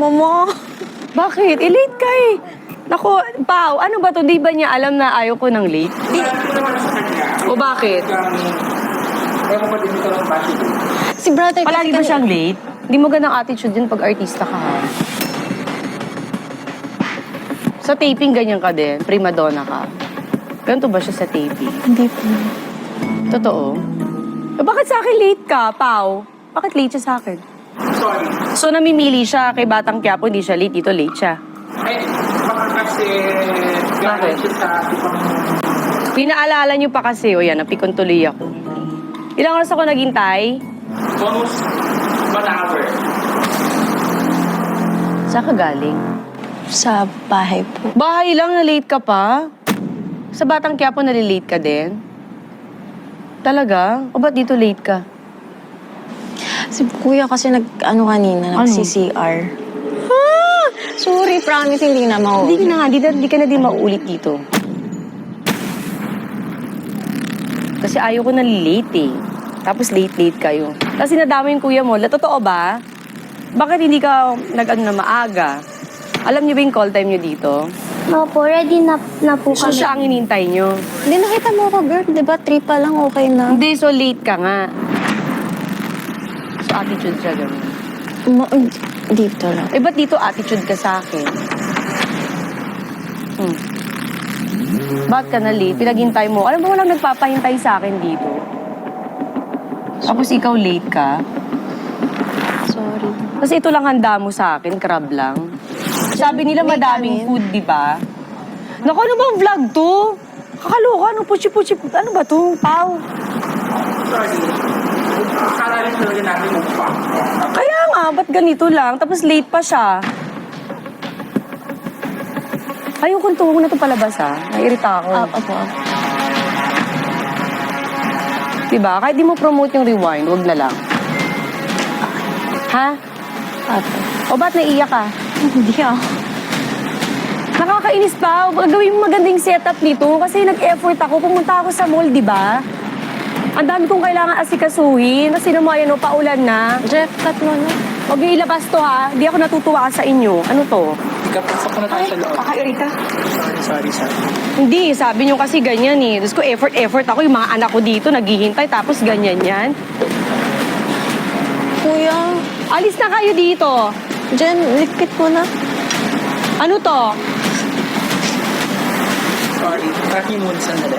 Mama. Bakit? Late ka eh. Naku, Pao, ano ba to? Di ba niya alam na ayaw ko ng late? O bakit? Ewan ko din ito lang bakit. Si brother Palagi ba siyang late? Hindi mo ganang attitude yun pag artista ka ha. Sa taping, ganyan ka din. Prima donna ka. Ganito ba siya sa taping? Hindi po. Totoo? Bakit sa akin late ka, Pao? Bakit late siya sa akin? Sorry. So, namimili siya kay Batang Quiapo, hindi siya late. Dito late siya. Ay, baka kasi galing siya sa ibang... Pinaalala niyo pa kasi, o yan, napikon tuloy ako. Ilang oras ako naghintay? Almost 1 hour. Saan ka galing? Sa bahay po. Bahay lang, na-late ka pa? Sa Batang Quiapo, nalilate ka din? Talaga? O ba't dito late ka? Si kuya kasi kanina, nagsi-CR. Sorry, promise, hindi na Hindi ka na nga, hindi ka na din mauulit dito. Kasi ayaw ko nalilate eh. Tapos late-late kayo. Tapos sinadama yung kuya mo. Totoo ba? Bakit hindi ka nag-ano na maaga? Alam niyo ba yung call time niyo dito? Opo, ready na po So kami. siya ang inintay niyo. Hindi, nakita mo ako, girl. Di ba, 3 pa lang, okay na. Hindi, so late ka nga. So attitude siya ganun. Dito lang. Eh, ba't dito attitude ka sa akin? Ba't ka na late? Pinaghintay mo. Alam mo, walang nagpapahintay sa akin dito. Tapos ikaw late ka. Sorry. Kasi ito lang handa mo sa akin, crab lang. Sabi nila May madaming kanin. food, di ba? Naku, ano bang vlog to? Kakaloka, ano puchi-puchi. Ano ba to? Pao. Sorry. Akala rin talaga natin mukha. Kaya nga, ba't ganito lang? Tapos late pa siya. Ayoko huwag na ito palabas ha. Naiirita ako. Opo. Diba? Kahit di mo promote yung rewind, wag na lang. Ha? Opo. O ba't naiiyak ka? Hindi ako. Nakakainis pa. Gawin mo magandang setup nito kasi nag-effort ako. Pumunta ako sa mall, di ba? Ang dami kong kailangan asikasuhin. Kasi naman yan, paulan na. Jeff, cut mo na. Huwag yung ilabas to ha. Di ako natutuwa sa inyo. Ano to? Ikapasok ko na tayo sa loob. Kakairita. Sorry. Hindi, sabi nyo kasi ganyan eh. Tapos ko effort ako. Yung mga anak ko dito naghihintay tapos ganyan yan. Kuya, Alis na kayo dito. Jen, likit mo na. Ano to? Sorry. Cut niyo muna sandali.